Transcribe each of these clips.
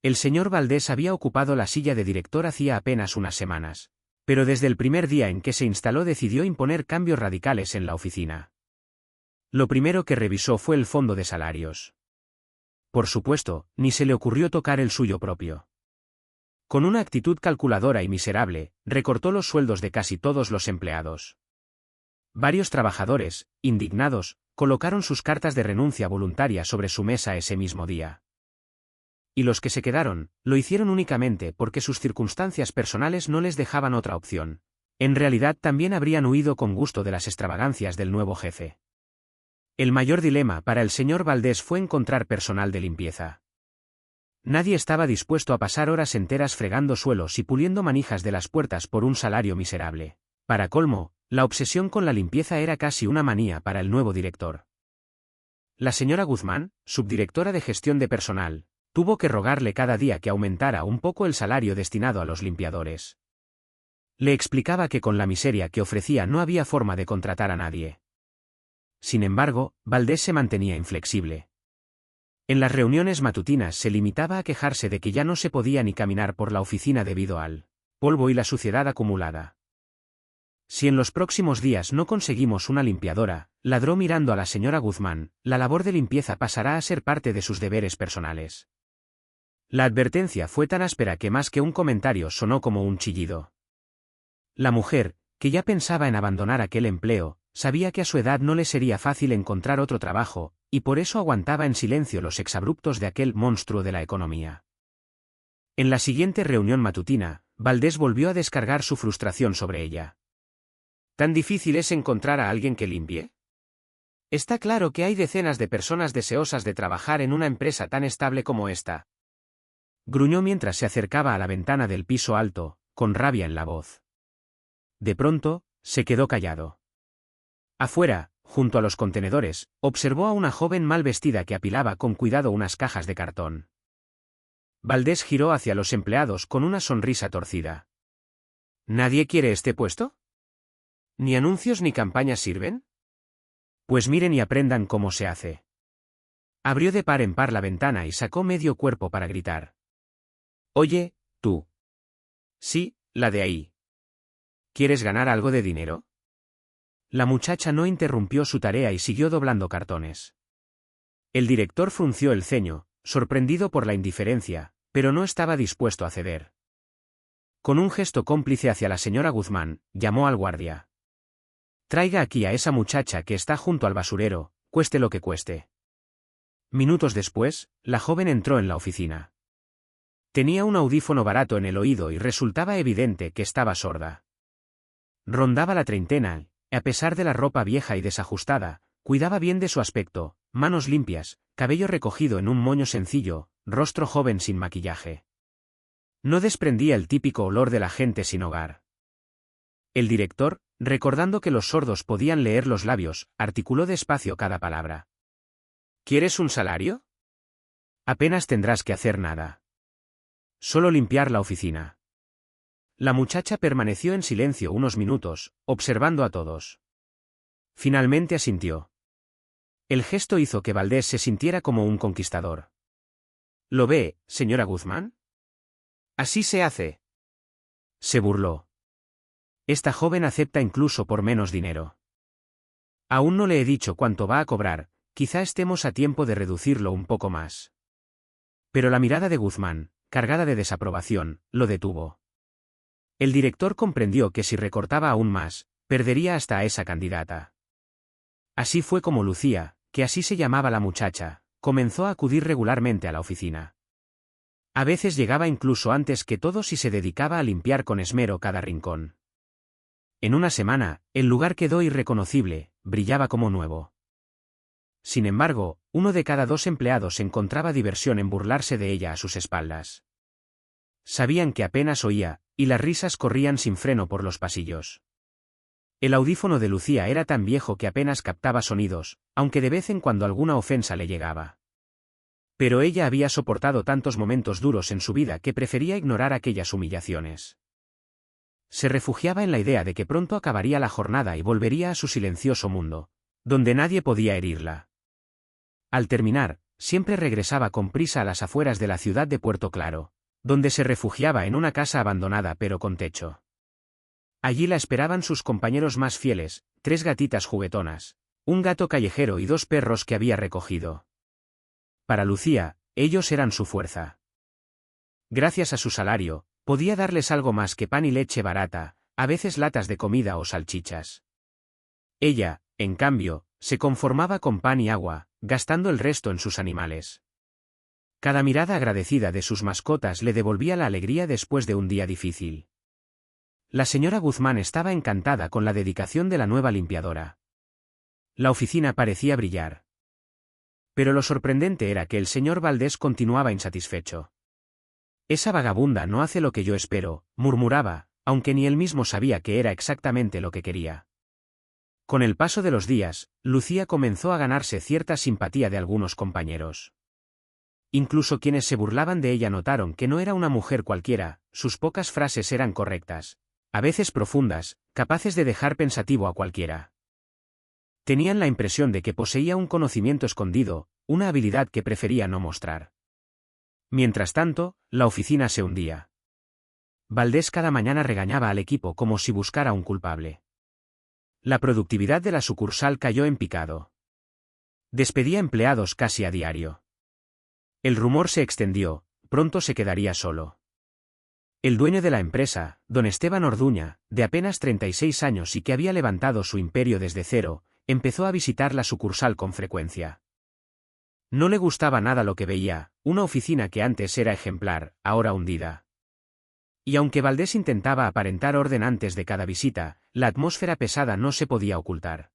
El señor Valdés había ocupado la silla de director hacía apenas unas semanas, pero desde el primer día en que se instaló decidió imponer cambios radicales en la oficina. Lo primero que revisó fue el fondo de salarios. Por supuesto, ni se le ocurrió tocar el suyo propio. Con una actitud calculadora y miserable, recortó los sueldos de casi todos los empleados. Varios trabajadores, indignados, colocaron sus cartas de renuncia voluntaria sobre su mesa ese mismo día. Y los que se quedaron, lo hicieron únicamente porque sus circunstancias personales no les dejaban otra opción. En realidad también habrían huido con gusto de las extravagancias del nuevo jefe. El mayor dilema para el señor Valdés fue encontrar personal de limpieza. Nadie estaba dispuesto a pasar horas enteras fregando suelos y puliendo manijas de las puertas por un salario miserable. Para colmo, la obsesión con la limpieza era casi una manía para el nuevo director. La señora Guzmán, subdirectora de gestión de personal, tuvo que rogarle cada día que aumentara un poco el salario destinado a los limpiadores. Le explicaba que con la miseria que ofrecía no había forma de contratar a nadie. Sin embargo, Valdés se mantenía inflexible. En las reuniones matutinas se limitaba a quejarse de que ya no se podía ni caminar por la oficina debido al polvo y la suciedad acumulada. Si en los próximos días no conseguimos una limpiadora, ladró mirando a la señora Guzmán, la labor de limpieza pasará a ser parte de sus deberes personales. La advertencia fue tan áspera que más que un comentario sonó como un chillido. La mujer, que ya pensaba en abandonar aquel empleo, sabía que a su edad no le sería fácil encontrar otro trabajo, y por eso aguantaba en silencio los exabruptos de aquel monstruo de la economía. En la siguiente reunión matutina, Valdés volvió a descargar su frustración sobre ella. ¿Tan difícil es encontrar a alguien que limpie? Está claro que hay decenas de personas deseosas de trabajar en una empresa tan estable como esta. Gruñó mientras se acercaba a la ventana del piso alto, con rabia en la voz. De pronto, se quedó callado. Afuera, junto a los contenedores, observó a una joven mal vestida que apilaba con cuidado unas cajas de cartón. Valdés giró hacia los empleados con una sonrisa torcida. ¿Nadie quiere este puesto? ¿Ni anuncios ni campañas sirven? Pues miren y aprendan cómo se hace. Abrió de par en par la ventana y sacó medio cuerpo para gritar. Oye, tú. Sí, la de ahí. ¿Quieres ganar algo de dinero? La muchacha no interrumpió su tarea y siguió doblando cartones. El director frunció el ceño, sorprendido por la indiferencia, pero no estaba dispuesto a ceder. Con un gesto cómplice hacia la señora Guzmán, llamó al guardia. Traiga aquí a esa muchacha que está junto al basurero, cueste lo que cueste. Minutos después, la joven entró en la oficina. Tenía un audífono barato en el oído y resultaba evidente que estaba sorda. Rondaba la treintena, y a pesar de la ropa vieja y desajustada, cuidaba bien de su aspecto, manos limpias, cabello recogido en un moño sencillo, rostro joven sin maquillaje. No desprendía el típico olor de la gente sin hogar. El director, recordando que los sordos podían leer los labios, articuló despacio cada palabra. ¿Quieres un salario? Apenas tendrás que hacer nada. Solo limpiar la oficina. La muchacha permaneció en silencio unos minutos, observando a todos. Finalmente asintió. El gesto hizo que Valdés se sintiera como un conquistador. ¿Lo ve, señora Guzmán? Así se hace. Se burló. Esta joven acepta incluso por menos dinero. Aún no le he dicho cuánto va a cobrar, quizá estemos a tiempo de reducirlo un poco más. Pero la mirada de Guzmán, cargada de desaprobación, lo detuvo. El director comprendió que si recortaba aún más, perdería hasta a esa candidata. Así fue como Lucía, que así se llamaba la muchacha, comenzó a acudir regularmente a la oficina. A veces llegaba incluso antes que todos y se dedicaba a limpiar con esmero cada rincón. En una semana, el lugar quedó irreconocible, brillaba como nuevo. Sin embargo, 1 de cada 2 empleados encontraba diversión en burlarse de ella a sus espaldas. Sabían que apenas oía, y las risas corrían sin freno por los pasillos. El audífono de Lucía era tan viejo que apenas captaba sonidos, aunque de vez en cuando alguna ofensa le llegaba. Pero ella había soportado tantos momentos duros en su vida que prefería ignorar aquellas humillaciones. Se refugiaba en la idea de que pronto acabaría la jornada y volvería a su silencioso mundo, donde nadie podía herirla. Al terminar, siempre regresaba con prisa a las afueras de la ciudad de Puerto Claro, donde se refugiaba en una casa abandonada pero con techo. Allí la esperaban sus compañeros más fieles, 3 gatitas juguetonas, un gato callejero y 2 perros que había recogido. Para Lucía, ellos eran su fuerza. Gracias a su salario, podía darles algo más que pan y leche barata, a veces latas de comida o salchichas. Ella, en cambio, se conformaba con pan y agua, gastando el resto en sus animales. Cada mirada agradecida de sus mascotas le devolvía la alegría después de un día difícil. La señora Guzmán estaba encantada con la dedicación de la nueva limpiadora. La oficina parecía brillar. Pero lo sorprendente era que el señor Valdés continuaba insatisfecho. «Esa vagabunda no hace lo que yo espero», murmuraba, aunque ni él mismo sabía qué era exactamente lo que quería. Con el paso de los días, Lucía comenzó a ganarse cierta simpatía de algunos compañeros. Incluso quienes se burlaban de ella notaron que no era una mujer cualquiera, sus pocas frases eran correctas, a veces profundas, capaces de dejar pensativo a cualquiera. Tenían la impresión de que poseía un conocimiento escondido, una habilidad que prefería no mostrar. Mientras tanto, la oficina se hundía. Valdés cada mañana regañaba al equipo como si buscara un culpable. La productividad de la sucursal cayó en picado. Despedía empleados casi a diario. El rumor se extendió, pronto se quedaría solo. El dueño de la empresa, don Esteban Orduña, de apenas 36 años y que había levantado su imperio desde cero, empezó a visitar la sucursal con frecuencia. No le gustaba nada lo que veía, una oficina que antes era ejemplar, ahora hundida. Y aunque Valdés intentaba aparentar orden antes de cada visita, la atmósfera pesada no se podía ocultar.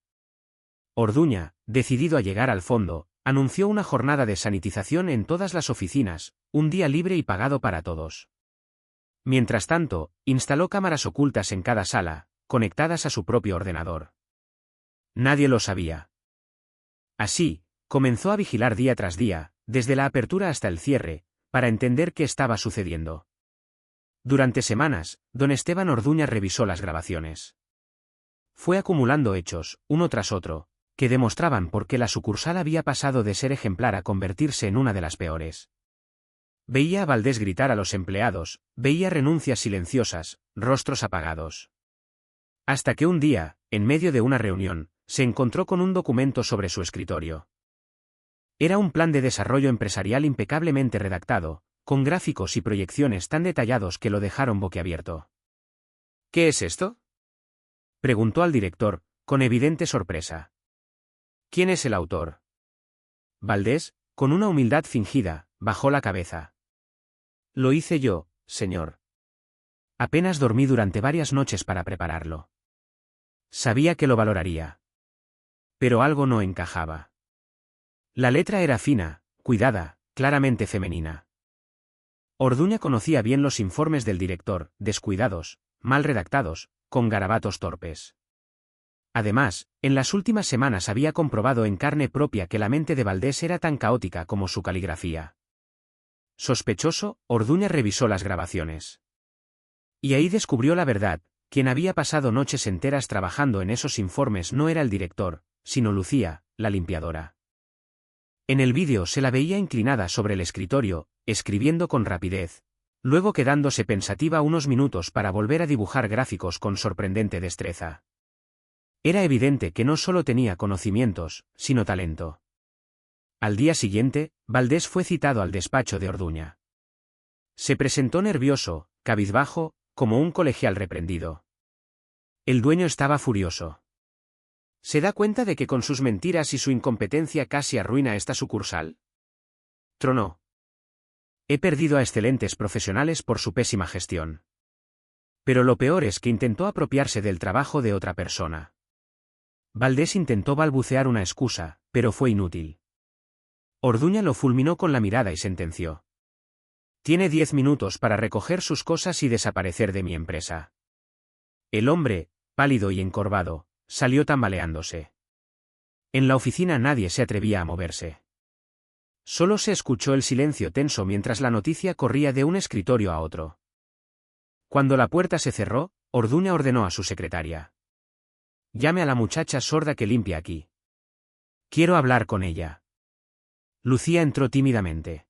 Orduña, decidido a llegar al fondo, anunció una jornada de sanitización en todas las oficinas, un día libre y pagado para todos. Mientras tanto, instaló cámaras ocultas en cada sala, conectadas a su propio ordenador. Nadie lo sabía. Así, comenzó a vigilar día tras día, desde la apertura hasta el cierre, para entender qué estaba sucediendo. Durante semanas, don Esteban Orduña revisó las grabaciones. Fue acumulando hechos, uno tras otro, que demostraban por qué la sucursal había pasado de ser ejemplar a convertirse en una de las peores. Veía a Valdés gritar a los empleados, veía renuncias silenciosas, rostros apagados. Hasta que un día, en medio de una reunión, se encontró con un documento sobre su escritorio. Era un plan de desarrollo empresarial impecablemente redactado, con gráficos y proyecciones tan detallados que lo dejaron boquiabierto. «¿Qué es esto?», preguntó al director, con evidente sorpresa. «¿Quién es el autor?». Valdés, con una humildad fingida, bajó la cabeza. «Lo hice yo, señor. Apenas dormí durante varias noches para prepararlo. Sabía que lo valoraría. Pero algo no encajaba. La letra era fina, cuidada, claramente femenina. Orduña conocía bien los informes del director, descuidados, mal redactados, con garabatos torpes. Además, en las últimas semanas había comprobado en carne propia que la mente de Valdés era tan caótica como su caligrafía. Sospechoso, Orduña revisó las grabaciones. Y ahí descubrió la verdad: quien había pasado noches enteras trabajando en esos informes no era el director, sino Lucía, la limpiadora. En el vídeo se la veía inclinada sobre el escritorio, escribiendo con rapidez, luego quedándose pensativa unos minutos para volver a dibujar gráficos con sorprendente destreza. Era evidente que no solo tenía conocimientos, sino talento. Al día siguiente, Valdés fue citado al despacho de Orduña. Se presentó nervioso, cabizbajo, como un colegial reprendido. El dueño estaba furioso. ¿Se da cuenta de que con sus mentiras y su incompetencia casi arruina esta sucursal?, tronó. He perdido a excelentes profesionales por su pésima gestión. Pero lo peor es que intentó apropiarse del trabajo de otra persona. Valdés intentó balbucear una excusa, pero fue inútil. Orduña lo fulminó con la mirada y sentenció: «Tiene 10 minutos para recoger sus cosas y desaparecer de mi empresa». El hombre, pálido y encorvado, salió tambaleándose. En la oficina nadie se atrevía a moverse. Solo se escuchó el silencio tenso mientras la noticia corría de un escritorio a otro. Cuando la puerta se cerró, Orduña ordenó a su secretaria: «Llame a la muchacha sorda que limpia aquí. Quiero hablar con ella». Lucía entró tímidamente.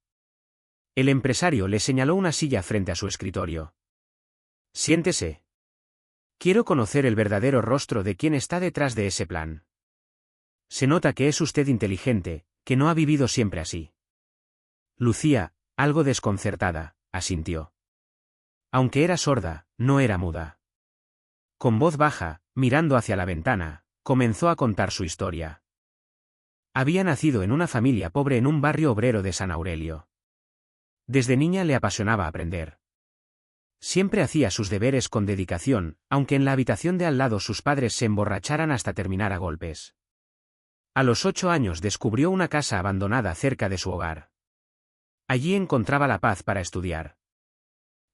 El empresario le señaló una silla frente a su escritorio. Siéntese. Quiero conocer el verdadero rostro de quien está detrás de ese plan. Se nota que es usted inteligente, que no ha vivido siempre así. Lucía, algo desconcertada, asintió. Aunque era sorda, no era muda. Con voz baja, mirando hacia la ventana, comenzó a contar su historia. Había nacido en una familia pobre en un barrio obrero de San Aurelio. Desde niña le apasionaba aprender. Siempre hacía sus deberes con dedicación, aunque en la habitación de al lado sus padres se emborracharan hasta terminar a golpes. A los 8 años descubrió una casa abandonada cerca de su hogar. Allí encontraba la paz para estudiar.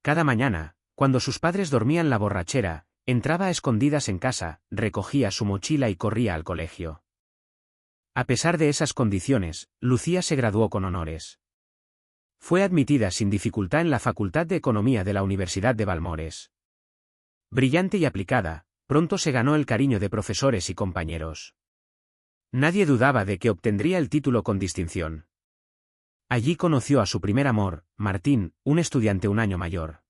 Cada mañana, cuando sus padres dormían la borrachera, entraba a escondidas en casa, recogía su mochila y corría al colegio. A pesar de esas condiciones, Lucía se graduó con honores. Fue admitida sin dificultad en la Facultad de Economía de la Universidad de Balmores. Brillante y aplicada, pronto se ganó el cariño de profesores y compañeros. Nadie dudaba de que obtendría el título con distinción. Allí conoció a su primer amor, Martín, un estudiante un año mayor.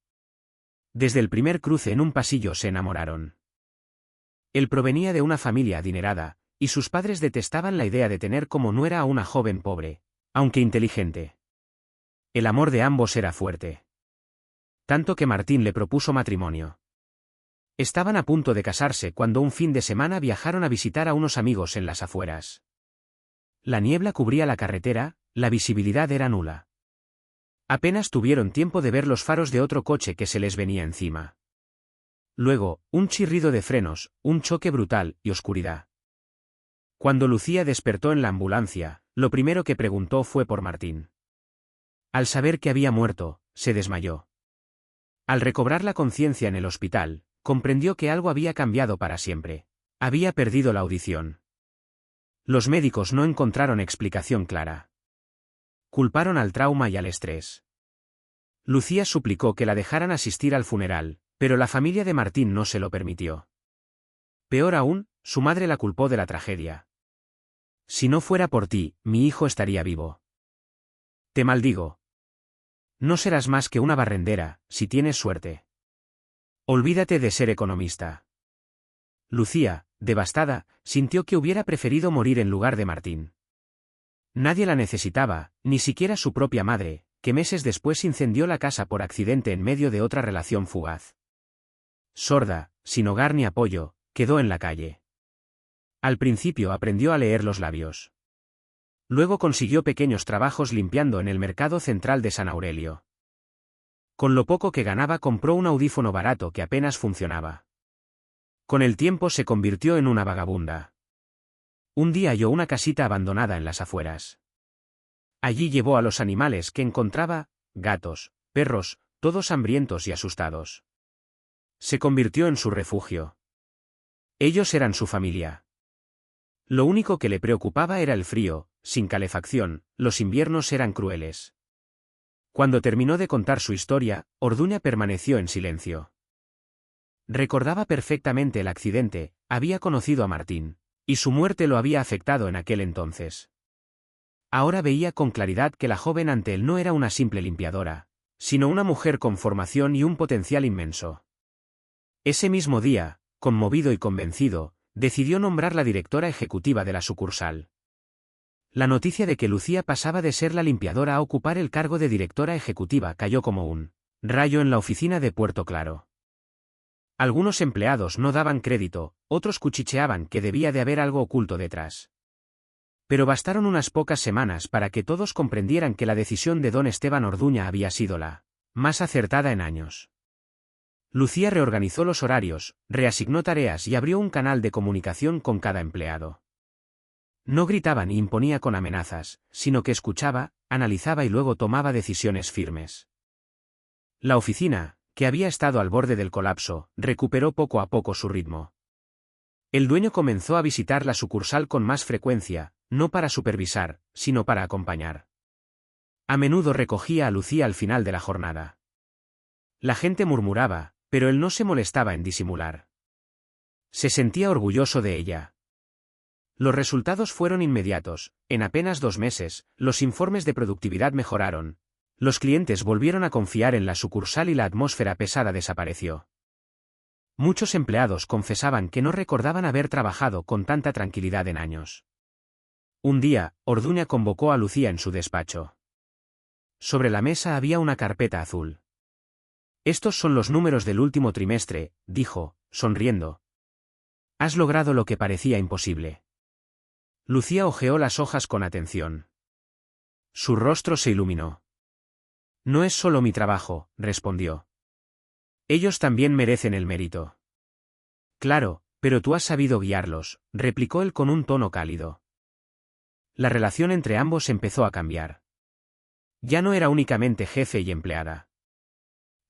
Desde el primer cruce en un pasillo se enamoraron. Él provenía de una familia adinerada, y sus padres detestaban la idea de tener como nuera a una joven pobre, aunque inteligente. El amor de ambos era fuerte. Tanto que Martín le propuso matrimonio. Estaban a punto de casarse cuando un fin de semana viajaron a visitar a unos amigos en las afueras. La niebla cubría la carretera, la visibilidad era nula. Apenas tuvieron tiempo de ver los faros de otro coche que se les venía encima. Luego, un chirrido de frenos, un choque brutal y oscuridad. Cuando Lucía despertó en la ambulancia, lo primero que preguntó fue por Martín. Al saber que había muerto, se desmayó. Al recobrar la conciencia en el hospital, comprendió que algo había cambiado para siempre. Había perdido la audición. Los médicos no encontraron explicación clara. Culparon al trauma y al estrés. Lucía suplicó que la dejaran asistir al funeral, pero la familia de Martín no se lo permitió. Peor aún, su madre la culpó de la tragedia. Si no fuera por ti, mi hijo estaría vivo. Te maldigo. No serás más que una barrendera, si tienes suerte. Olvídate de ser economista. Lucía, devastada, sintió que hubiera preferido morir en lugar de Martín. Nadie la necesitaba, ni siquiera su propia madre, que meses después incendió la casa por accidente en medio de otra relación fugaz. Sorda, sin hogar ni apoyo, quedó en la calle. Al principio aprendió a leer los labios. Luego consiguió pequeños trabajos limpiando en el mercado central de San Aurelio. Con lo poco que ganaba compró un audífono barato que apenas funcionaba. Con el tiempo se convirtió en una vagabunda. Un día halló una casita abandonada en las afueras. Allí llevó a los animales que encontraba, gatos, perros, todos hambrientos y asustados. Se convirtió en su refugio. Ellos eran su familia. Lo único que le preocupaba era el frío, sin calefacción, los inviernos eran crueles. Cuando terminó de contar su historia, Orduña permaneció en silencio. Recordaba perfectamente el accidente, había conocido a Martín, y su muerte lo había afectado en aquel entonces. Ahora veía con claridad que la joven ante él no era una simple limpiadora, sino una mujer con formación y un potencial inmenso. Ese mismo día, conmovido y convencido, decidió nombrar la directora ejecutiva de la sucursal. La noticia de que Lucía pasaba de ser la limpiadora a ocupar el cargo de directora ejecutiva cayó como un rayo en la oficina de Puerto Claro. Algunos empleados no daban crédito, otros cuchicheaban que debía de haber algo oculto detrás. Pero bastaron unas pocas semanas para que todos comprendieran que la decisión de don Esteban Orduña había sido la más acertada en años. Lucía reorganizó los horarios, reasignó tareas y abrió un canal de comunicación con cada empleado. No gritaba ni imponía con amenazas, sino que escuchaba, analizaba y luego tomaba decisiones firmes. La oficina, que había estado al borde del colapso, recuperó poco a poco su ritmo. El dueño comenzó a visitar la sucursal con más frecuencia, no para supervisar, sino para acompañar. A menudo recogía a Lucía al final de la jornada. La gente murmuraba, pero él no se molestaba en disimular. Se sentía orgulloso de ella. Los resultados fueron inmediatos. En apenas 2 meses, los informes de productividad mejoraron. Los clientes volvieron a confiar en la sucursal y la atmósfera pesada desapareció. Muchos empleados confesaban que no recordaban haber trabajado con tanta tranquilidad en años. Un día, Orduña convocó a Lucía en su despacho. Sobre la mesa había una carpeta azul. «Estos son los números del último trimestre», dijo, sonriendo. «Has logrado lo que parecía imposible». Lucía hojeó las hojas con atención. Su rostro se iluminó. «No es solo mi trabajo», respondió. «Ellos también merecen el mérito». «Claro, pero tú has sabido guiarlos», replicó él con un tono cálido. La relación entre ambos empezó a cambiar. Ya no era únicamente jefe y empleada.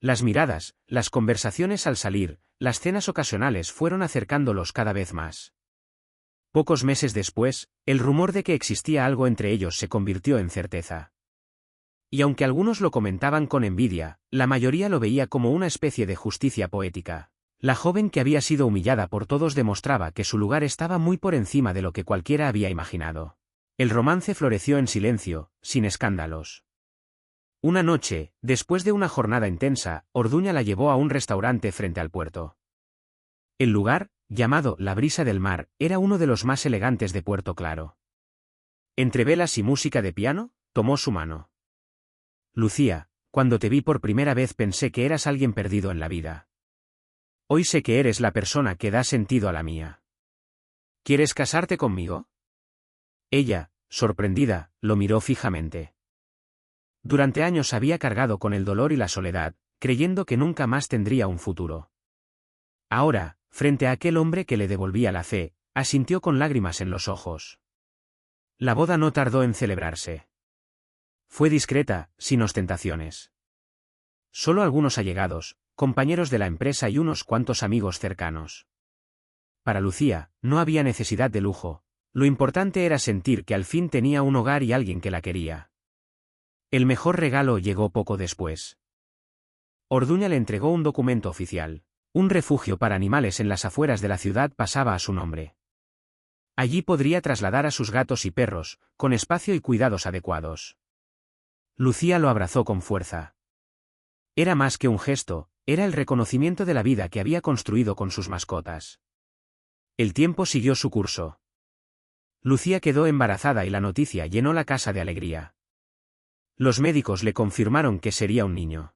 Las miradas, las conversaciones al salir, las cenas ocasionales fueron acercándolos cada vez más. Pocos meses después, el rumor de que existía algo entre ellos se convirtió en certeza. Y aunque algunos lo comentaban con envidia, la mayoría lo veía como una especie de justicia poética. La joven que había sido humillada por todos demostraba que su lugar estaba muy por encima de lo que cualquiera había imaginado. El romance floreció en silencio, sin escándalos. Una noche, después de una jornada intensa, Orduña la llevó a un restaurante frente al puerto. El lugar, llamado La Brisa del Mar, era uno de los más elegantes de Puerto Claro. Entre velas y música de piano, tomó su mano. «Lucía, cuando te vi por primera vez pensé que eras alguien perdido en la vida. Hoy sé que eres la persona que da sentido a la mía. ¿Quieres casarte conmigo?» Ella, sorprendida, lo miró fijamente. Durante años había cargado con el dolor y la soledad, creyendo que nunca más tendría un futuro. Ahora, frente a aquel hombre que le devolvía la fe, asintió con lágrimas en los ojos. La boda no tardó en celebrarse. Fue discreta, sin ostentaciones. Solo algunos allegados, compañeros de la empresa y unos cuantos amigos cercanos. Para Lucía, no había necesidad de lujo. Lo importante era sentir que al fin tenía un hogar y alguien que la quería. El mejor regalo llegó poco después. Orduña le entregó un documento oficial. Un refugio para animales en las afueras de la ciudad pasaba a su nombre. Allí podría trasladar a sus gatos y perros, con espacio y cuidados adecuados. Lucía lo abrazó con fuerza. Era más que un gesto, era el reconocimiento de la vida que había construido con sus mascotas. El tiempo siguió su curso. Lucía quedó embarazada y la noticia llenó la casa de alegría. Los médicos le confirmaron que sería un niño.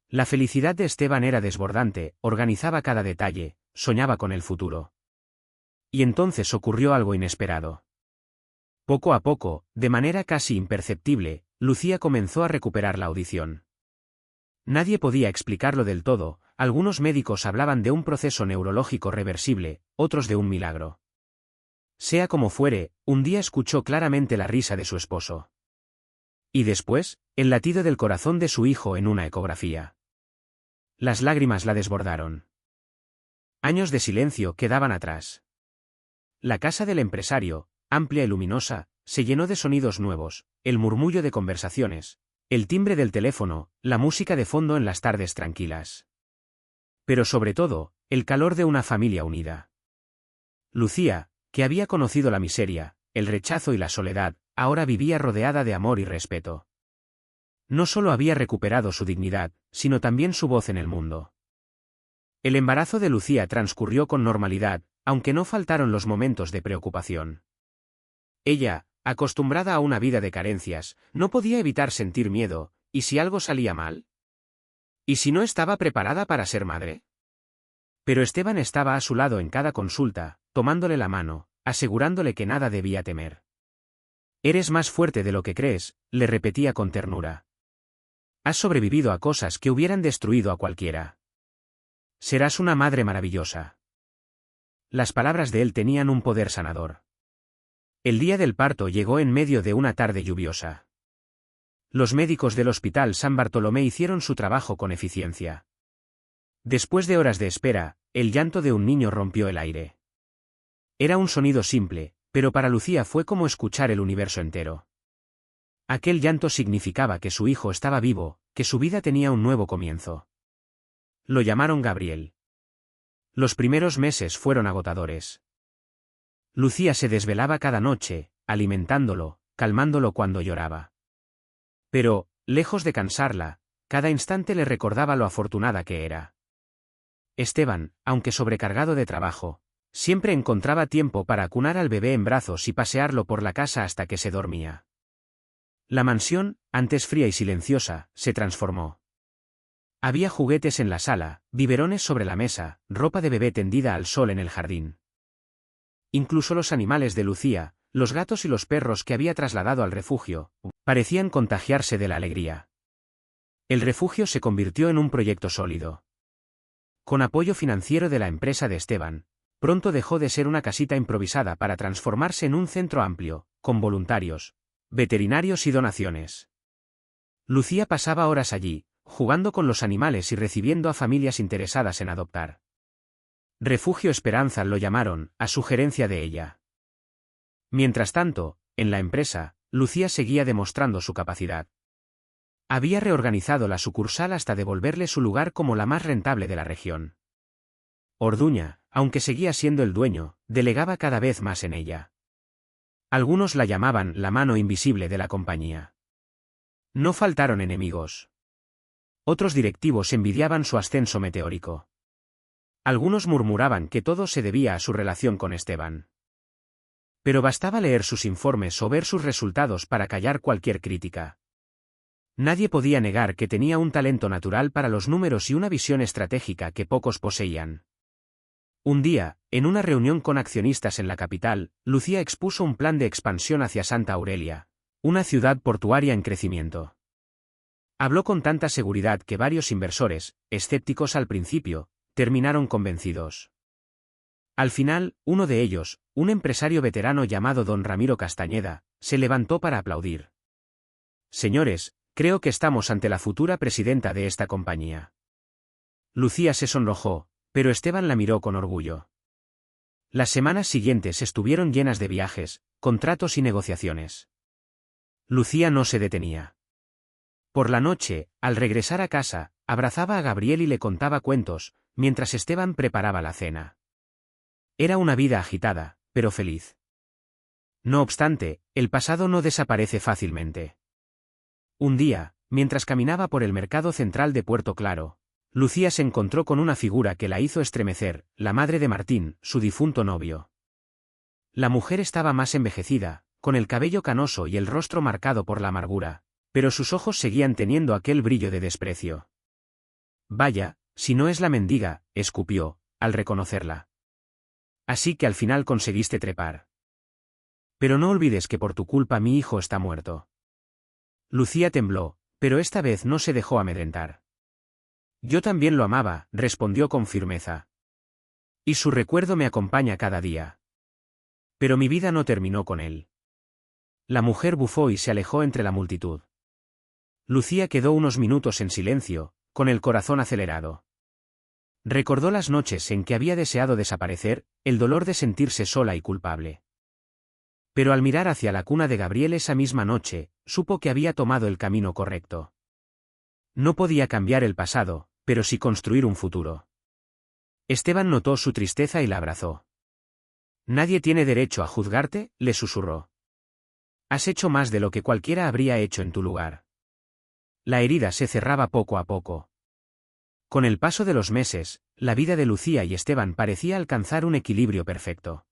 La felicidad de Esteban era desbordante, organizaba cada detalle, soñaba con el futuro. Y entonces ocurrió algo inesperado. Poco a poco, de manera casi imperceptible, Lucía comenzó a recuperar la audición. Nadie podía explicarlo del todo, algunos médicos hablaban de un proceso neurológico reversible, otros de un milagro. Sea como fuere, un día escuchó claramente la risa de su esposo. Y después, el latido del corazón de su hijo en una ecografía. Las lágrimas la desbordaron. Años de silencio quedaban atrás. La casa del empresario, amplia y luminosa, se llenó de sonidos nuevos, el murmullo de conversaciones, el timbre del teléfono, la música de fondo en las tardes tranquilas. Pero sobre todo, el calor de una familia unida. Lucía, que había conocido la miseria, el rechazo y la soledad, ahora vivía rodeada de amor y respeto. No solo había recuperado su dignidad, sino también su voz en el mundo. El embarazo de Lucía transcurrió con normalidad, aunque no faltaron los momentos de preocupación. Ella, acostumbrada a una vida de carencias, no podía evitar sentir miedo, ¿y si algo salía mal? ¿Y si no estaba preparada para ser madre? Pero Esteban estaba a su lado en cada consulta, tomándole la mano, asegurándole que nada debía temer. «Eres más fuerte de lo que crees», le repetía con ternura. «Has sobrevivido a cosas que hubieran destruido a cualquiera. Serás una madre maravillosa». Las palabras de él tenían un poder sanador. El día del parto llegó en medio de una tarde lluviosa. Los médicos del Hospital San Bartolomé hicieron su trabajo con eficiencia. Después de horas de espera, el llanto de un niño rompió el aire. Era un sonido simple, pero para Lucía fue como escuchar el universo entero. Aquel llanto significaba que su hijo estaba vivo, que su vida tenía un nuevo comienzo. Lo llamaron Gabriel. Los primeros meses fueron agotadores. Lucía se desvelaba cada noche, alimentándolo, calmándolo cuando lloraba. Pero, lejos de cansarla, cada instante le recordaba lo afortunada que era. Esteban, aunque sobrecargado de trabajo, siempre encontraba tiempo para acunar al bebé en brazos y pasearlo por la casa hasta que se dormía. La mansión, antes fría y silenciosa, se transformó. Había juguetes en la sala, biberones sobre la mesa, ropa de bebé tendida al sol en el jardín. Incluso los animales de Lucía, los gatos y los perros que había trasladado al refugio, parecían contagiarse de la alegría. El refugio se convirtió en un proyecto sólido. Con apoyo financiero de la empresa de Esteban, pronto dejó de ser una casita improvisada para transformarse en un centro amplio, con voluntarios, veterinarios y donaciones. Lucía pasaba horas allí, jugando con los animales y recibiendo a familias interesadas en adoptar. Refugio Esperanza lo llamaron, a sugerencia de ella. Mientras tanto, en la empresa, Lucía seguía demostrando su capacidad. Había reorganizado la sucursal hasta devolverle su lugar como la más rentable de la región. Orduña, aunque seguía siendo el dueño, delegaba cada vez más en ella. Algunos la llamaban la mano invisible de la compañía. No faltaron enemigos. Otros directivos envidiaban su ascenso meteórico. Algunos murmuraban que todo se debía a su relación con Esteban. Pero bastaba leer sus informes o ver sus resultados para callar cualquier crítica. Nadie podía negar que tenía un talento natural para los números y una visión estratégica que pocos poseían. Un día, en una reunión con accionistas en la capital, Lucía expuso un plan de expansión hacia Santa Aurelia, una ciudad portuaria en crecimiento. Habló con tanta seguridad que varios inversores, escépticos al principio, terminaron convencidos. Al final, uno de ellos, un empresario veterano llamado don Ramiro Castañeda, se levantó para aplaudir. Señores, creo que estamos ante la futura presidenta de esta compañía. Lucía se sonrojó, pero Esteban la miró con orgullo. Las semanas siguientes estuvieron llenas de viajes, contratos y negociaciones. Lucía no se detenía. Por la noche, al regresar a casa, abrazaba a Gabriel y le contaba cuentos, mientras Esteban preparaba la cena. Era una vida agitada, pero feliz. No obstante, el pasado no desaparece fácilmente. Un día, mientras caminaba por el mercado central de Puerto Claro, Lucía se encontró con una figura que la hizo estremecer, la madre de Martín, su difunto novio. La mujer estaba más envejecida, con el cabello canoso y el rostro marcado por la amargura, pero sus ojos seguían teniendo aquel brillo de desprecio. Vaya, si no es la mendiga, escupió, al reconocerla. Así que al final conseguiste trepar. Pero no olvides que por tu culpa mi hijo está muerto. Lucía tembló, pero esta vez no se dejó amedrentar. Yo también lo amaba, respondió con firmeza. Y su recuerdo me acompaña cada día. Pero mi vida no terminó con él. La mujer bufó y se alejó entre la multitud. Lucía quedó unos minutos en silencio, con el corazón acelerado. Recordó las noches en que había deseado desaparecer, el dolor de sentirse sola y culpable. Pero al mirar hacia la cuna de Gabriel esa misma noche, supo que había tomado el camino correcto. No podía cambiar el pasado, pero sí construir un futuro. Esteban notó su tristeza y la abrazó. Nadie tiene derecho a juzgarte, le susurró. Has hecho más de lo que cualquiera habría hecho en tu lugar. La herida se cerraba poco a poco. Con el paso de los meses, la vida de Lucía y Esteban parecía alcanzar un equilibrio perfecto.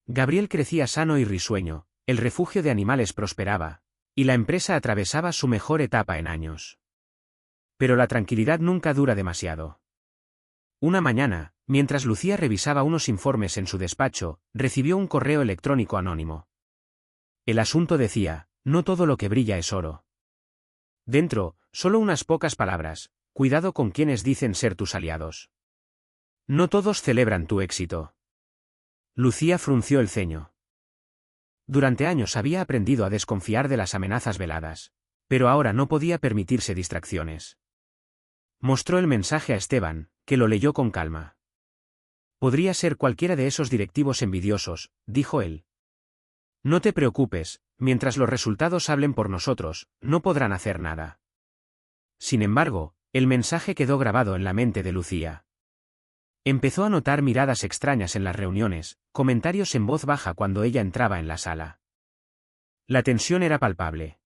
Gabriel crecía sano y risueño, el refugio de animales prosperaba, y la empresa atravesaba su mejor etapa en años. Pero la tranquilidad nunca dura demasiado. Una mañana, mientras Lucía revisaba unos informes en su despacho, recibió un correo electrónico anónimo. El asunto decía, no todo lo que brilla es oro. Dentro, solo unas pocas palabras, cuidado con quienes dicen ser tus aliados. No todos celebran tu éxito. Lucía frunció el ceño. Durante años había aprendido a desconfiar de las amenazas veladas, pero ahora no podía permitirse distracciones. Mostró el mensaje a Esteban, que lo leyó con calma. Podría ser cualquiera de esos directivos envidiosos, dijo él. No te preocupes, mientras los resultados hablen por nosotros, no podrán hacer nada. Sin embargo, el mensaje quedó grabado en la mente de Lucía. Empezó a notar miradas extrañas en las reuniones, comentarios en voz baja cuando ella entraba en la sala. La tensión era palpable.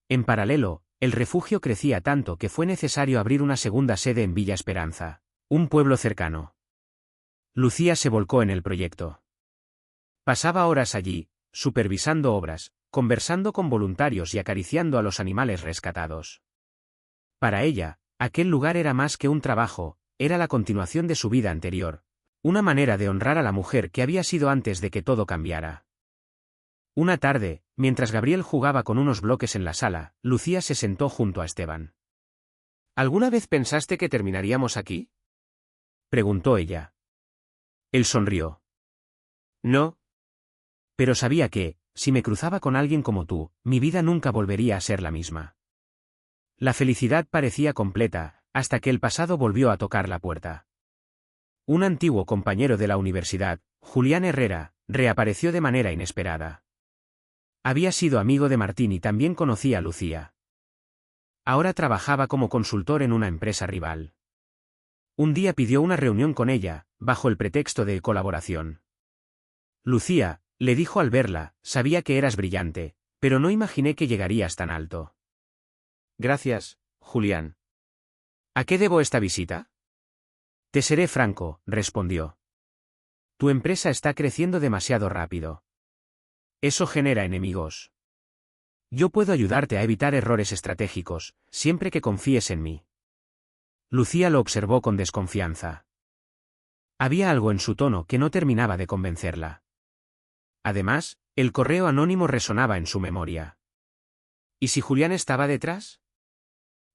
En paralelo, el refugio crecía tanto que fue necesario abrir una segunda sede en Villa Esperanza, un pueblo cercano. Lucía se volcó en el proyecto. Pasaba horas allí, supervisando obras, conversando con voluntarios y acariciando a los animales rescatados. Para ella, aquel lugar era más que un trabajo, era la continuación de su vida anterior, una manera de honrar a la mujer que había sido antes de que todo cambiara. Una tarde, mientras Gabriel jugaba con unos bloques en la sala, Lucía se sentó junto a Esteban. ¿Alguna vez pensaste que terminaríamos aquí?, preguntó ella. Él sonrió. No. Pero sabía que, si me cruzaba con alguien como tú, mi vida nunca volvería a ser la misma. La felicidad parecía completa, hasta que el pasado volvió a tocar la puerta. Un antiguo compañero de la universidad, Julián Herrera, reapareció de manera inesperada. Había sido amigo de Martín y también conocía a Lucía. Ahora trabajaba como consultor en una empresa rival. Un día pidió una reunión con ella, bajo el pretexto de colaboración. Lucía, le dijo al verla, sabía que eras brillante, pero no imaginé que llegarías tan alto. Gracias, Julián. ¿A qué debo esta visita? Te seré franco, respondió. Tu empresa está creciendo demasiado rápido. Eso genera enemigos. Yo puedo ayudarte a evitar errores estratégicos, siempre que confíes en mí. Lucía lo observó con desconfianza. Había algo en su tono que no terminaba de convencerla. Además, el correo anónimo resonaba en su memoria. ¿Y si Julián estaba detrás?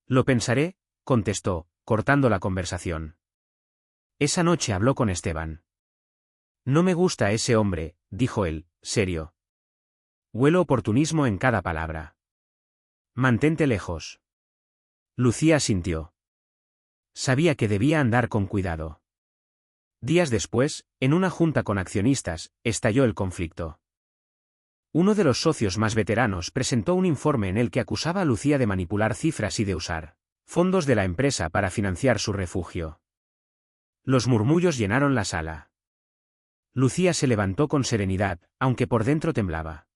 Lo pensaré, contestó, cortando la conversación. Esa noche habló con Esteban. No me gusta ese hombre, dijo él, serio. Huelo oportunismo en cada palabra. Mantente lejos. Lucía asintió. Sabía que debía andar con cuidado. Días después, en una junta con accionistas, estalló el conflicto. Uno de los socios más veteranos presentó un informe en el que acusaba a Lucía de manipular cifras y de usar fondos de la empresa para financiar su refugio. Los murmullos llenaron la sala. Lucía se levantó con serenidad, aunque por dentro temblaba.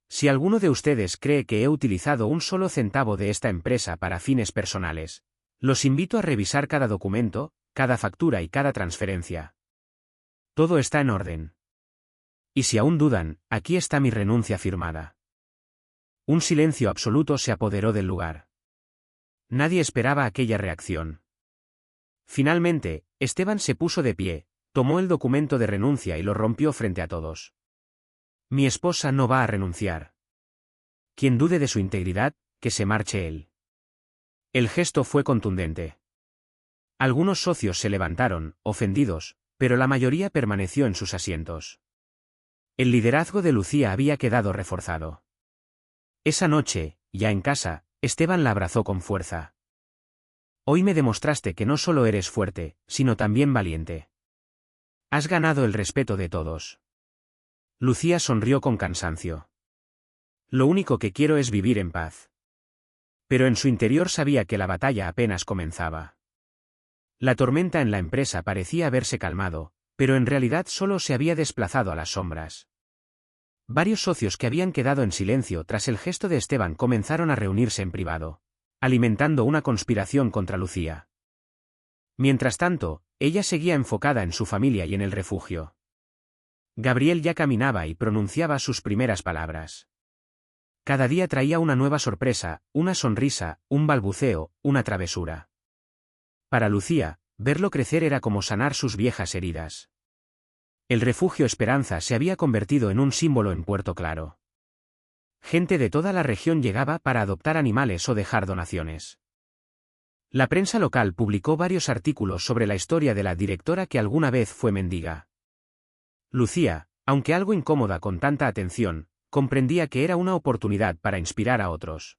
Si alguno de ustedes cree que he utilizado un solo centavo de esta empresa para fines personales, los invito a revisar cada documento, cada factura y cada transferencia. Todo está en orden. Y si aún dudan, aquí está mi renuncia firmada. Un silencio absoluto se apoderó del lugar. Nadie esperaba aquella reacción. Finalmente, Esteban se puso de pie, tomó el documento de renuncia y lo rompió frente a todos. Mi esposa no va a renunciar. Quien dude de su integridad, que se marche él. El gesto fue contundente. Algunos socios se levantaron, ofendidos, pero la mayoría permaneció en sus asientos. El liderazgo de Lucía había quedado reforzado. Esa noche, ya en casa, Esteban la abrazó con fuerza. Hoy me demostraste que no solo eres fuerte, sino también valiente. Has ganado el respeto de todos. Lucía sonrió con cansancio. Lo único que quiero es vivir en paz. Pero en su interior sabía que la batalla apenas comenzaba. La tormenta en la empresa parecía haberse calmado, pero en realidad solo se había desplazado a las sombras. Varios socios que habían quedado en silencio tras el gesto de Esteban comenzaron a reunirse en privado, alimentando una conspiración contra Lucía. Mientras tanto, ella seguía enfocada en su familia y en el refugio. Gabriel ya caminaba y pronunciaba sus primeras palabras. Cada día traía una nueva sorpresa, una sonrisa, un balbuceo, una travesura. Para Lucía, verlo crecer era como sanar sus viejas heridas. El refugio Esperanza se había convertido en un símbolo en Puerto Claro. Gente de toda la región llegaba para adoptar animales o dejar donaciones. La prensa local publicó varios artículos sobre la historia de la directora que alguna vez fue mendiga. Lucía, aunque algo incómoda con tanta atención, comprendía que era una oportunidad para inspirar a otros.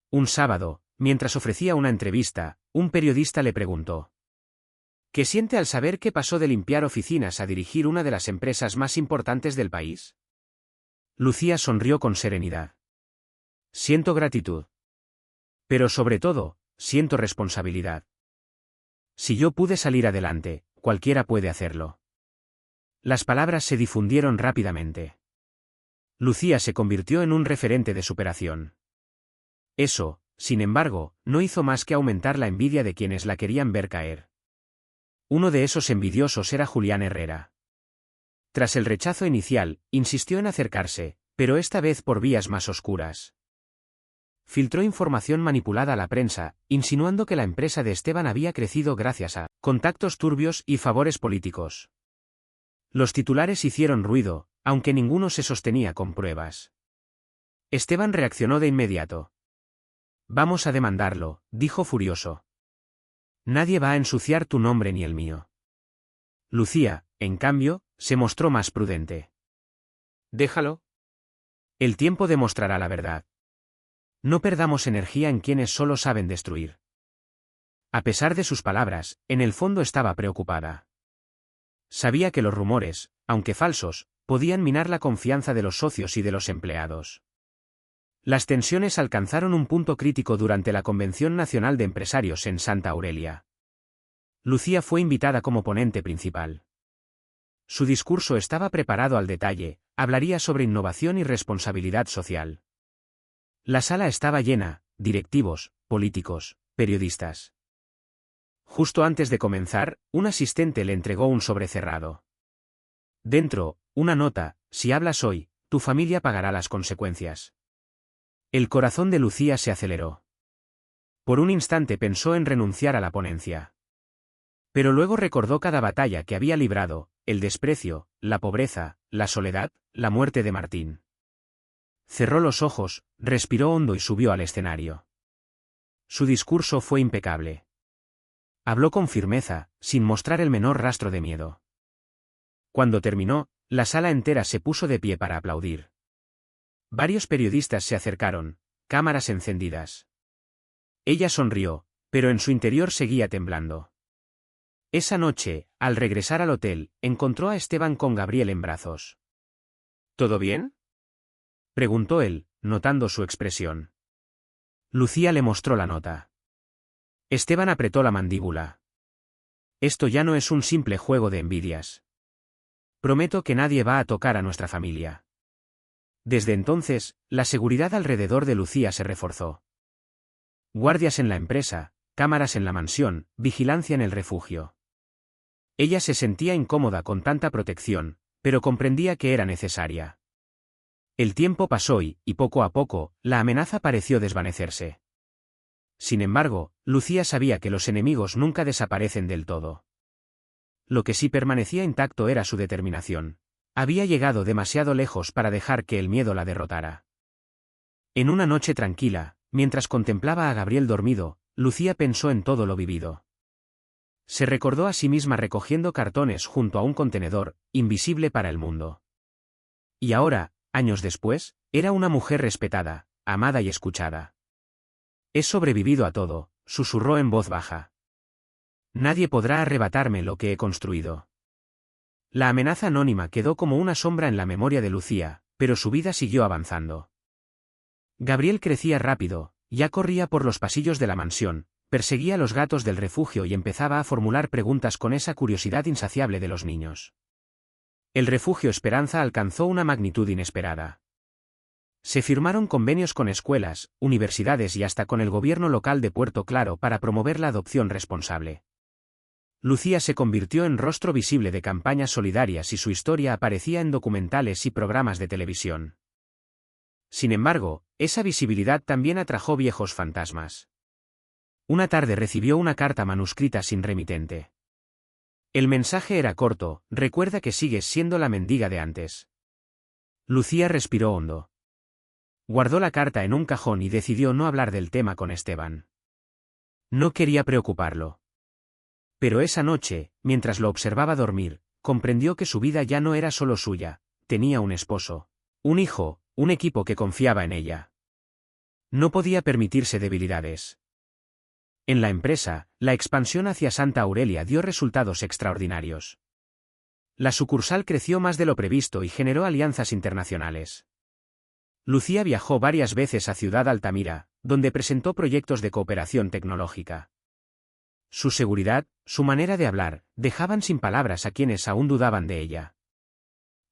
Un sábado, mientras ofrecía una entrevista, un periodista le preguntó: ¿qué siente al saber que pasó de limpiar oficinas a dirigir una de las empresas más importantes del país? Lucía sonrió con serenidad. Siento gratitud. Pero sobre todo, siento responsabilidad. Si yo pude salir adelante, cualquiera puede hacerlo. Las palabras se difundieron rápidamente. Lucía se convirtió en un referente de superación. Eso, sin embargo, no hizo más que aumentar la envidia de quienes la querían ver caer. Uno de esos envidiosos era Julián Herrera. Tras el rechazo inicial, insistió en acercarse, pero esta vez por vías más oscuras. Filtró información manipulada a la prensa, insinuando que la empresa de Esteban había crecido gracias a contactos turbios y favores políticos. Los titulares hicieron ruido, aunque ninguno se sostenía con pruebas. Esteban reaccionó de inmediato. «Vamos a demandarlo», dijo furioso. «Nadie va a ensuciar tu nombre ni el mío». Lucía, en cambio, se mostró más prudente. «Déjalo. El tiempo demostrará la verdad. No perdamos energía en quienes solo saben destruir». A pesar de sus palabras, en el fondo estaba preocupada. Sabía que los rumores, aunque falsos, podían minar la confianza de los socios y de los empleados. Las tensiones alcanzaron un punto crítico durante la Convención Nacional de Empresarios en Santa Aurelia. Lucía fue invitada como ponente principal. Su discurso estaba preparado al detalle, hablaría sobre innovación y responsabilidad social. La sala estaba llena, directivos, políticos, periodistas. Justo antes de comenzar, un asistente le entregó un sobre cerrado. Dentro, una nota: «Si hablas hoy, tu familia pagará las consecuencias». El corazón de Lucía se aceleró. Por un instante pensó en renunciar a la ponencia. Pero luego recordó cada batalla que había librado: el desprecio, la pobreza, la soledad, la muerte de Martín. Cerró los ojos, respiró hondo y subió al escenario. Su discurso fue impecable. Habló con firmeza, sin mostrar el menor rastro de miedo. Cuando terminó, la sala entera se puso de pie para aplaudir. Varios periodistas se acercaron, cámaras encendidas. Ella sonrió, pero en su interior seguía temblando. Esa noche, al regresar al hotel, encontró a Esteban con Gabriel en brazos. «¿Todo bien?», preguntó él, notando su expresión. Lucía le mostró la nota. Esteban apretó la mandíbula. «Esto ya no es un simple juego de envidias. Prometo que nadie va a tocar a nuestra familia». Desde entonces, la seguridad alrededor de Lucía se reforzó. Guardias en la empresa, cámaras en la mansión, vigilancia en el refugio. Ella se sentía incómoda con tanta protección, pero comprendía que era necesaria. El tiempo pasó y, poco a poco, la amenaza pareció desvanecerse. Sin embargo, Lucía sabía que los enemigos nunca desaparecen del todo. Lo que sí permanecía intacto era su determinación. Había llegado demasiado lejos para dejar que el miedo la derrotara. En una noche tranquila, mientras contemplaba a Gabriel dormido, Lucía pensó en todo lo vivido. Se recordó a sí misma recogiendo cartones junto a un contenedor, invisible para el mundo. Y ahora, años después, era una mujer respetada, amada y escuchada. «He sobrevivido a todo», susurró en voz baja. «Nadie podrá arrebatarme lo que he construido». La amenaza anónima quedó como una sombra en la memoria de Lucía, pero su vida siguió avanzando. Gabriel crecía rápido, ya corría por los pasillos de la mansión, perseguía a los gatos del refugio y empezaba a formular preguntas con esa curiosidad insaciable de los niños. El refugio Esperanza alcanzó una magnitud inesperada. Se firmaron convenios con escuelas, universidades y hasta con el gobierno local de Puerto Claro para promover la adopción responsable. Lucía se convirtió en rostro visible de campañas solidarias y su historia aparecía en documentales y programas de televisión. Sin embargo, esa visibilidad también atrajo viejos fantasmas. Una tarde recibió una carta manuscrita sin remitente. El mensaje era corto: «Recuerda que sigues siendo la mendiga de antes». Lucía respiró hondo. Guardó la carta en un cajón y decidió no hablar del tema con Esteban. No quería preocuparlo. Pero esa noche, mientras lo observaba dormir, comprendió que su vida ya no era solo suya: tenía un esposo, un hijo, un equipo que confiaba en ella. No podía permitirse debilidades. En la empresa, la expansión hacia Santa Aurelia dio resultados extraordinarios. La sucursal creció más de lo previsto y generó alianzas internacionales. Lucía viajó varias veces a Ciudad Altamira, donde presentó proyectos de cooperación tecnológica. Su seguridad, su manera de hablar, dejaban sin palabras a quienes aún dudaban de ella.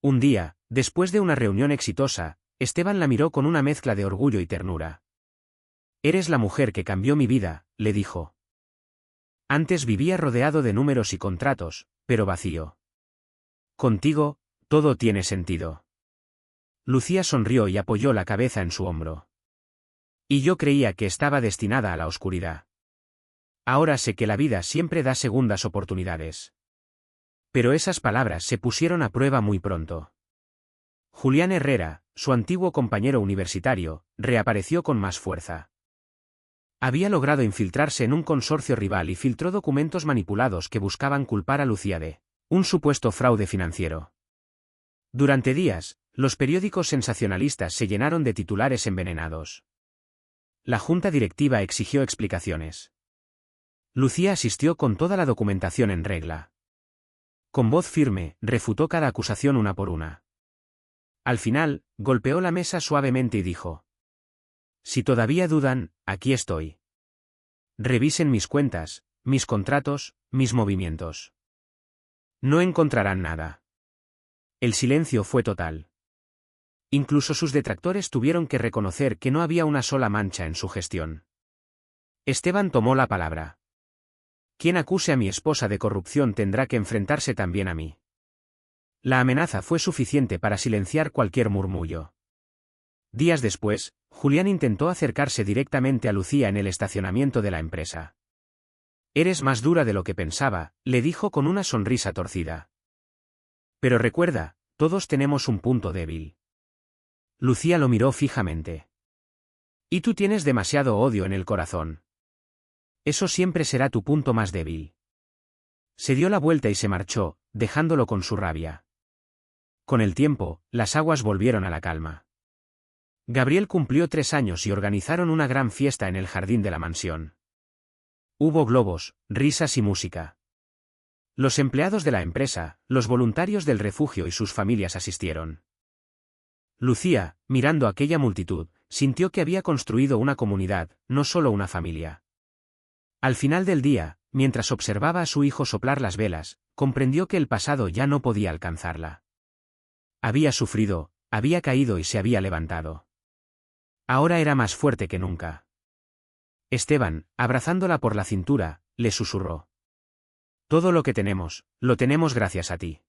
Un día, después de una reunión exitosa, Esteban la miró con una mezcla de orgullo y ternura. «Eres la mujer que cambió mi vida», le dijo. «Antes vivía rodeado de números y contratos, pero vacío. Contigo, todo tiene sentido». Lucía sonrió y apoyó la cabeza en su hombro. «Y yo creía que estaba destinada a la oscuridad. Ahora sé que la vida siempre da segundas oportunidades». Pero esas palabras se pusieron a prueba muy pronto. Julián Herrera, su antiguo compañero universitario, reapareció con más fuerza. Había logrado infiltrarse en un consorcio rival y filtró documentos manipulados que buscaban culpar a Lucía de un supuesto fraude financiero. Durante días, los periódicos sensacionalistas se llenaron de titulares envenenados. La junta directiva exigió explicaciones. Lucía asistió con toda la documentación en regla. Con voz firme, refutó cada acusación una por una. Al final, golpeó la mesa suavemente y dijo: «Si todavía dudan, aquí estoy. Revisen mis cuentas, mis contratos, mis movimientos. No encontrarán nada». El silencio fue total. Incluso sus detractores tuvieron que reconocer que no había una sola mancha en su gestión. Esteban tomó la palabra. «Quien acuse a mi esposa de corrupción tendrá que enfrentarse también a mí». La amenaza fue suficiente para silenciar cualquier murmullo. Días después, Julián intentó acercarse directamente a Lucía en el estacionamiento de la empresa. «Eres más dura de lo que pensaba», le dijo con una sonrisa torcida. «Pero recuerda, todos tenemos un punto débil». Lucía lo miró fijamente. «Y tú tienes demasiado odio en el corazón. Eso siempre será tu punto más débil». Se dio la vuelta y se marchó, dejándolo con su rabia. Con el tiempo, las aguas volvieron a la calma. Gabriel cumplió 3 años y organizaron una gran fiesta en el jardín de la mansión. Hubo globos, risas y música. Los empleados de la empresa, los voluntarios del refugio y sus familias asistieron. Lucía, mirando aquella multitud, sintió que había construido una comunidad, no solo una familia. Al final del día, mientras observaba a su hijo soplar las velas, comprendió que el pasado ya no podía alcanzarla. Había sufrido, había caído y se había levantado. Ahora era más fuerte que nunca. Esteban, abrazándola por la cintura, le susurró: «Todo lo que tenemos, lo tenemos gracias a ti».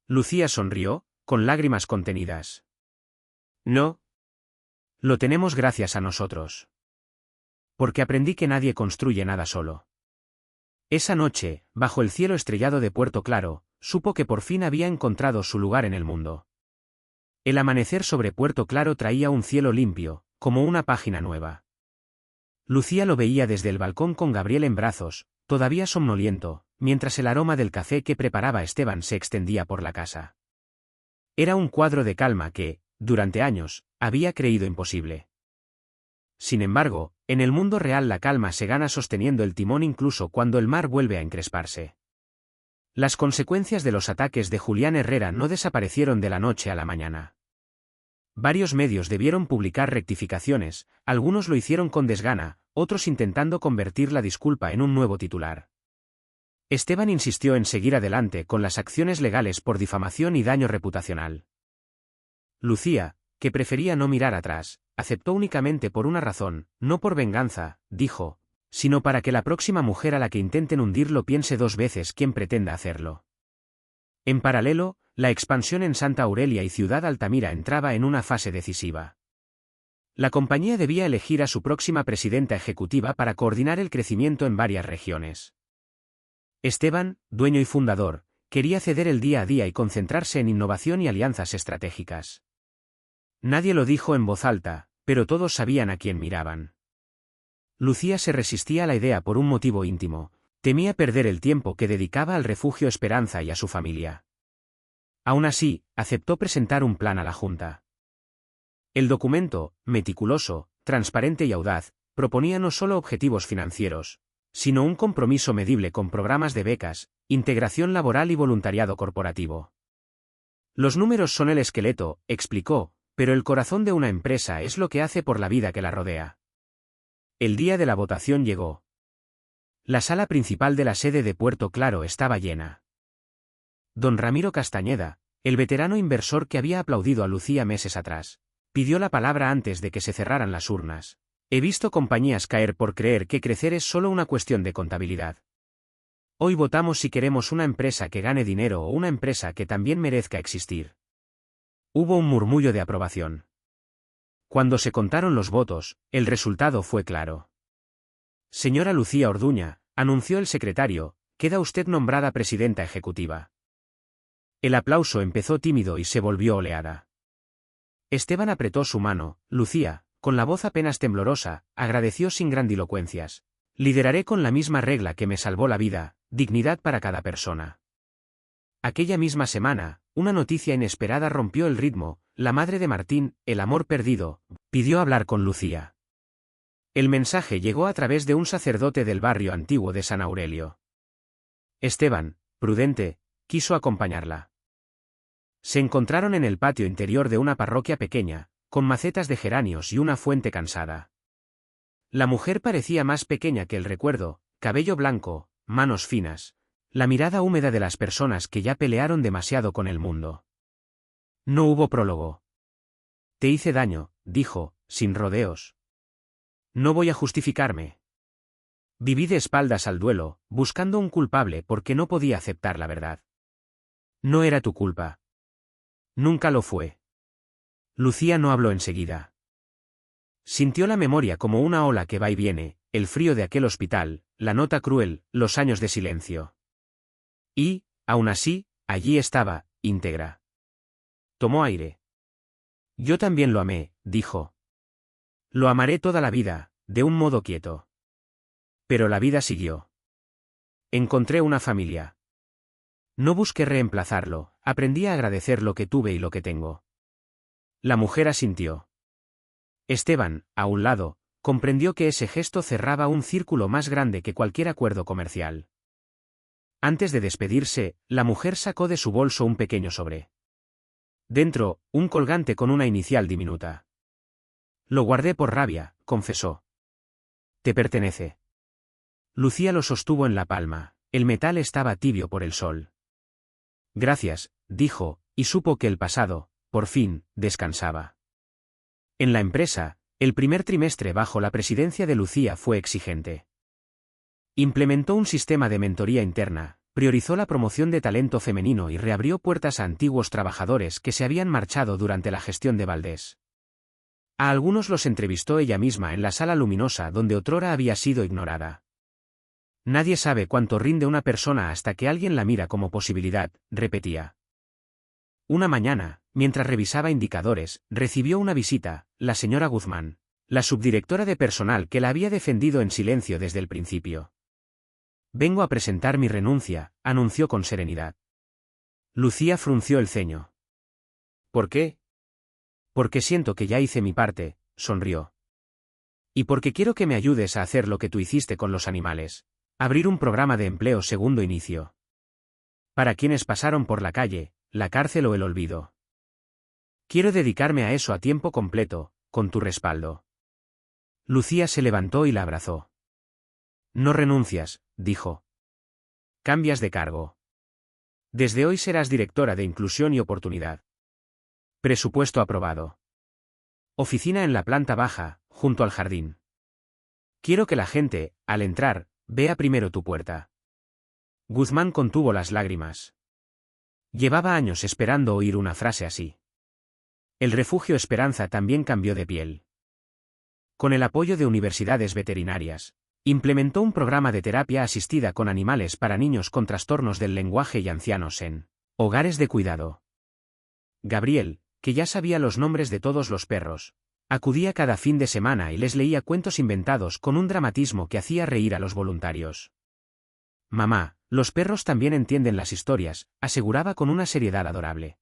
Lucía sonrió, con lágrimas contenidas. «No. Lo tenemos gracias a nosotros. Porque aprendí que nadie construye nada solo». Esa noche, bajo el cielo estrellado de Puerto Claro, supo que por fin había encontrado su lugar en el mundo. El amanecer sobre Puerto Claro traía un cielo limpio, como una página nueva. Lucía lo veía desde el balcón con Gabriel en brazos, todavía somnoliento, mientras el aroma del café que preparaba Esteban se extendía por la casa. Era un cuadro de calma que, durante años, había creído imposible. Sin embargo, en el mundo real la calma se gana sosteniendo el timón incluso cuando el mar vuelve a encresparse. Las consecuencias de los ataques de Julián Herrera no desaparecieron de la noche a la mañana. Varios medios debieron publicar rectificaciones, algunos lo hicieron con desgana, otros intentando convertir la disculpa en un nuevo titular. Esteban insistió en seguir adelante con las acciones legales por difamación y daño reputacional. Lucía, que prefería no mirar atrás, aceptó únicamente por una razón, no por venganza, dijo, sino para que la próxima mujer a la que intenten hundirlo piense 2 veces quién pretenda hacerlo. En paralelo, la expansión en Santa Aurelia y Ciudad Altamira entraba en una fase decisiva. La compañía debía elegir a su próxima presidenta ejecutiva para coordinar el crecimiento en varias regiones. Esteban, dueño y fundador, quería ceder el día a día y concentrarse en innovación y alianzas estratégicas. Nadie lo dijo en voz alta, pero todos sabían a quién miraban. Lucía se resistía a la idea por un motivo íntimo: temía perder el tiempo que dedicaba al refugio Esperanza y a su familia. Aún así, aceptó presentar un plan a la Junta. El documento, meticuloso, transparente y audaz, proponía no solo objetivos financieros, sino un compromiso medible con programas de becas, integración laboral y voluntariado corporativo. Los números son el esqueleto, explicó, pero el corazón de una empresa es lo que hace por la vida que la rodea. El día de la votación llegó. La sala principal de la sede de Puerto Claro estaba llena. Don Ramiro Castañeda, el veterano inversor que había aplaudido a Lucía meses atrás, pidió la palabra antes de que se cerraran las urnas. He visto compañías caer por creer que crecer es solo una cuestión de contabilidad. Hoy votamos si queremos una empresa que gane dinero o una empresa que también merezca existir. Hubo un murmullo de aprobación. Cuando se contaron los votos, el resultado fue claro. Señora Lucía Orduña, anunció el secretario, queda usted nombrada presidenta ejecutiva. El aplauso empezó tímido y se volvió oleada. Esteban apretó su mano. Lucía, con la voz apenas temblorosa, agradeció sin grandilocuencias. Lideraré con la misma regla que me salvó la vida, dignidad para cada persona. Aquella misma semana, una noticia inesperada rompió el ritmo. La madre de Martín, el amor perdido, pidió hablar con Lucía. El mensaje llegó a través de un sacerdote del barrio antiguo de San Aurelio. Esteban, prudente, quiso acompañarla. Se encontraron en el patio interior de una parroquia pequeña, con macetas de geranios y una fuente cansada. La mujer parecía más pequeña que el recuerdo, cabello blanco, manos finas, la mirada húmeda de las personas que ya pelearon demasiado con el mundo. No hubo prólogo. Te hice daño, dijo, sin rodeos. No voy a justificarme. Viví de espaldas al duelo, buscando un culpable porque no podía aceptar la verdad. No era tu culpa. Nunca lo fue. Lucía no habló enseguida. Sintió la memoria como una ola que va y viene, el frío de aquel hospital, la nota cruel, los años de silencio. Y, aún así, allí estaba, íntegra. Tomó aire. Yo también lo amé, dijo. Lo amaré toda la vida, de un modo quieto. Pero la vida siguió. Encontré una familia. No busqué reemplazarlo, aprendí a agradecer lo que tuve y lo que tengo. La mujer asintió. Esteban, a un lado, comprendió que ese gesto cerraba un círculo más grande que cualquier acuerdo comercial. Antes de despedirse, la mujer sacó de su bolso un pequeño sobre. Dentro, un colgante con una inicial diminuta. Lo guardé por rabia, confesó. Te pertenece. Lucía lo sostuvo en la palma, el metal estaba tibio por el sol. Gracias, dijo, y supo que el pasado, por fin, descansaba. En la empresa, el primer trimestre bajo la presidencia de Lucía fue exigente. Implementó un sistema de mentoría interna, priorizó la promoción de talento femenino y reabrió puertas a antiguos trabajadores que se habían marchado durante la gestión de Valdés. A algunos los entrevistó ella misma en la sala luminosa donde otrora había sido ignorada. Nadie sabe cuánto rinde una persona hasta que alguien la mira como posibilidad, repetía. Una mañana, mientras revisaba indicadores, recibió una visita, la señora Guzmán, la subdirectora de personal que la había defendido en silencio desde el principio. Vengo a presentar mi renuncia, anunció con serenidad. Lucía frunció el ceño. ¿Por qué? Porque siento que ya hice mi parte, sonrió. Y porque quiero que me ayudes a hacer lo que tú hiciste con los animales. Abrir un programa de empleo segundo inicio. Para quienes pasaron por la calle, la cárcel o el olvido. Quiero dedicarme a eso a tiempo completo, con tu respaldo. Lucía se levantó y la abrazó. No renuncias, dijo. Cambias de cargo. Desde hoy serás directora de Inclusión y Oportunidad. Presupuesto aprobado. Oficina en la planta baja, junto al jardín. Quiero que la gente, al entrar, vea primero tu puerta. Guzmán contuvo las lágrimas. Llevaba años esperando oír una frase así. El refugio Esperanza también cambió de piel. Con el apoyo de universidades veterinarias, implementó un programa de terapia asistida con animales para niños con trastornos del lenguaje y ancianos en hogares de cuidado. Gabriel, que ya sabía los nombres de todos los perros, acudía cada fin de semana y les leía cuentos inventados con un dramatismo que hacía reír a los voluntarios. Mamá, los perros también entienden las historias, aseguraba con una seriedad adorable.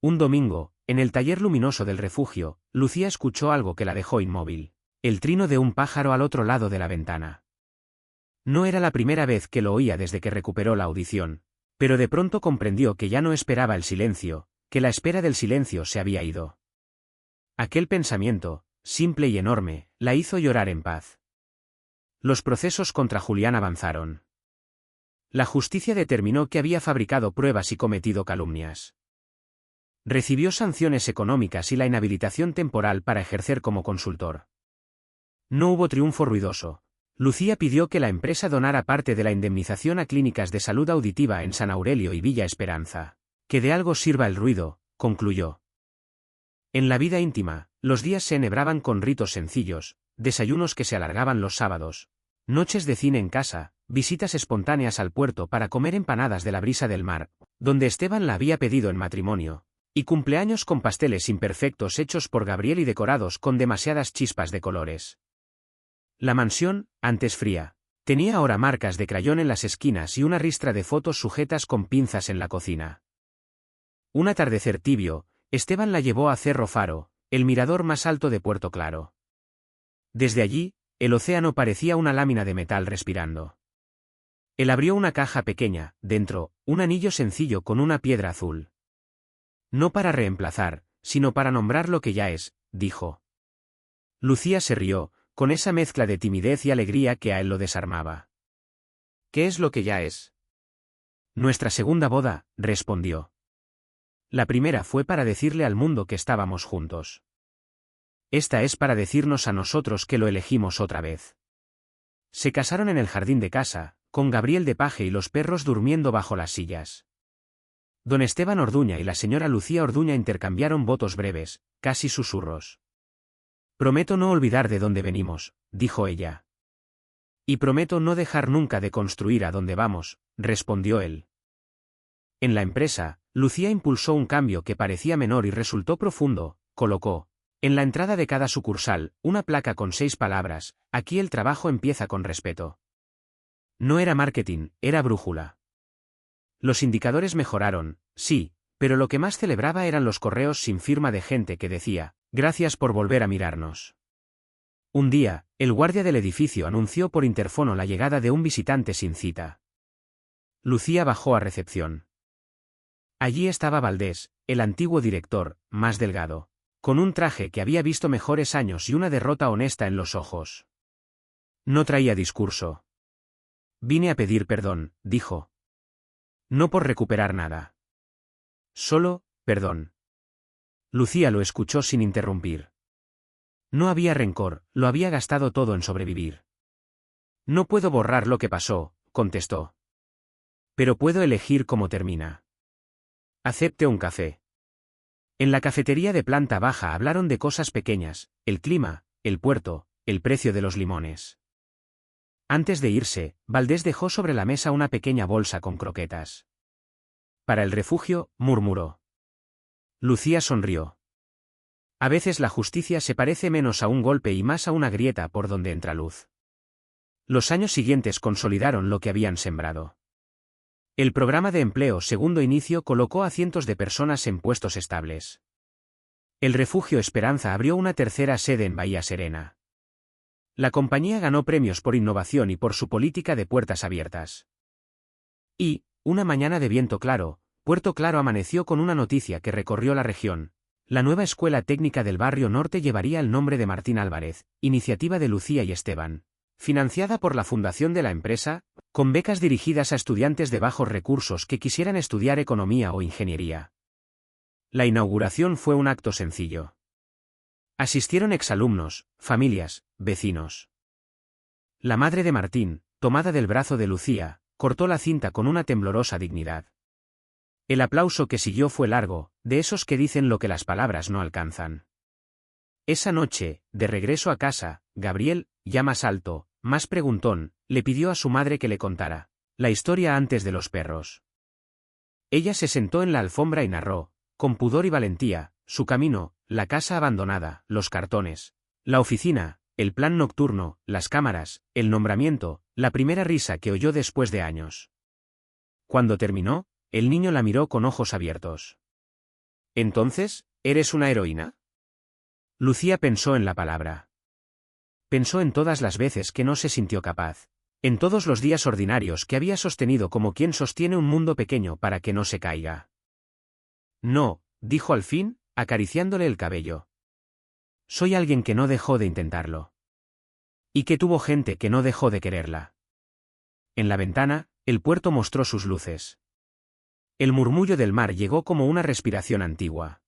Un domingo, en el taller luminoso del refugio, Lucía escuchó algo que la dejó inmóvil, el trino de un pájaro al otro lado de la ventana. No era la primera vez que lo oía desde que recuperó la audición, pero de pronto comprendió que ya no esperaba el silencio, que la espera del silencio se había ido. Aquel pensamiento, simple y enorme, la hizo llorar en paz. Los procesos contra Julián avanzaron. La justicia determinó que había fabricado pruebas y cometido calumnias. Recibió sanciones económicas y la inhabilitación temporal para ejercer como consultor. No hubo triunfo ruidoso. Lucía pidió que la empresa donara parte de la indemnización a clínicas de salud auditiva en San Aurelio y Villa Esperanza. Que de algo sirva el ruido, concluyó. En la vida íntima, los días se enhebraban con ritos sencillos, desayunos que se alargaban los sábados, noches de cine en casa, visitas espontáneas al puerto para comer empanadas de la brisa del mar, donde Esteban la había pedido en matrimonio, y cumpleaños con pasteles imperfectos hechos por Gabriel y decorados con demasiadas chispas de colores. La mansión, antes fría, tenía ahora marcas de crayón en las esquinas y una ristra de fotos sujetas con pinzas en la cocina. Un atardecer tibio, Esteban la llevó a Cerro Faro, el mirador más alto de Puerto Claro. Desde allí, el océano parecía una lámina de metal respirando. Él abrió una caja pequeña, dentro, un anillo sencillo con una piedra azul. No para reemplazar, sino para nombrar lo que ya es, dijo. Lucía se rió, con esa mezcla de timidez y alegría que a él lo desarmaba. ¿Qué es lo que ya es? Nuestra segunda boda, respondió. La primera fue para decirle al mundo que estábamos juntos. Esta es para decirnos a nosotros que lo elegimos otra vez. Se casaron en el jardín de casa, con Gabriel de paje y los perros durmiendo bajo las sillas. Don Esteban Orduña y la señora Lucía Orduña intercambiaron votos breves, casi susurros. Prometo no olvidar de dónde venimos, dijo ella. Y prometo no dejar nunca de construir a dónde vamos, respondió él. En la empresa, Lucía impulsó un cambio que parecía menor y resultó profundo, colocó, en la entrada de cada sucursal, una placa con 6 palabras, aquí el trabajo empieza con respeto. No era marketing, era brújula. Los indicadores mejoraron, sí, pero lo que más celebraba eran los correos sin firma de gente que decía, gracias por volver a mirarnos. Un día, el guardia del edificio anunció por interfono la llegada de un visitante sin cita. Lucía bajó a recepción. Allí estaba Valdés, el antiguo director, más delgado, con un traje que había visto mejores años y una derrota honesta en los ojos. No traía discurso. Vine a pedir perdón, dijo. No por recuperar nada. Solo, perdón. Lucía lo escuchó sin interrumpir. No había rencor, lo había gastado todo en sobrevivir. No puedo borrar lo que pasó, contestó. Pero puedo elegir cómo termina. Acepte un café. En la cafetería de planta baja hablaron de cosas pequeñas, el clima, el puerto, el precio de los limones. Antes de irse, Valdés dejó sobre la mesa una pequeña bolsa con croquetas. Para el refugio, murmuró. Lucía sonrió. A veces la justicia se parece menos a un golpe y más a una grieta por donde entra luz. Los años siguientes consolidaron lo que habían sembrado. El programa de empleo Segundo Inicio colocó a cientos de personas en puestos estables. El refugio Esperanza abrió una tercera sede en Bahía Serena. La compañía ganó premios por innovación y por su política de puertas abiertas. Y, una mañana de viento claro, Puerto Claro amaneció con una noticia que recorrió la región. La nueva escuela técnica del Barrio Norte llevaría el nombre de Martín Álvarez, iniciativa de Lucía y Esteban. Financiada por la fundación de la empresa, con becas dirigidas a estudiantes de bajos recursos que quisieran estudiar economía o ingeniería. La inauguración fue un acto sencillo. Asistieron exalumnos, familias, vecinos. La madre de Martín, tomada del brazo de Lucía, cortó la cinta con una temblorosa dignidad. El aplauso que siguió fue largo, de esos que dicen lo que las palabras no alcanzan. Esa noche, de regreso a casa, Gabriel, ya más alto, más preguntón, le pidió a su madre que le contara la historia antes de los perros. Ella se sentó en la alfombra y narró, con pudor y valentía, su camino, la casa abandonada, los cartones, la oficina, el plan nocturno, las cámaras, el nombramiento, la primera risa que oyó después de años. Cuando terminó, el niño la miró con ojos abiertos. ¿Entonces, eres una heroína? Lucía pensó en la palabra. Pensó en todas las veces que no se sintió capaz, en todos los días ordinarios que había sostenido como quien sostiene un mundo pequeño para que no se caiga. No, dijo al fin, acariciándole el cabello. Soy alguien que no dejó de intentarlo. Y que tuvo gente que no dejó de quererla. En la ventana, el puerto mostró sus luces. El murmullo del mar llegó como una respiración antigua.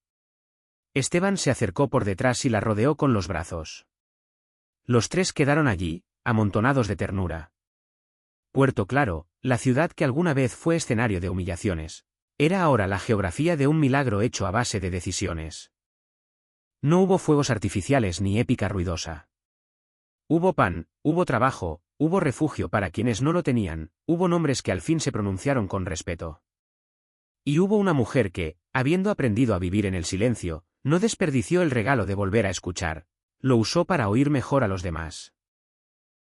Esteban se acercó por detrás y la rodeó con los brazos. Los tres quedaron allí, amontonados de ternura. Puerto Claro, la ciudad que alguna vez fue escenario de humillaciones, era ahora la geografía de un milagro hecho a base de decisiones. No hubo fuegos artificiales ni épica ruidosa. Hubo pan, hubo trabajo, hubo refugio para quienes no lo tenían, hubo nombres que al fin se pronunciaron con respeto. Y hubo una mujer que, habiendo aprendido a vivir en el silencio, no desperdició el regalo de volver a escuchar, lo usó para oír mejor a los demás.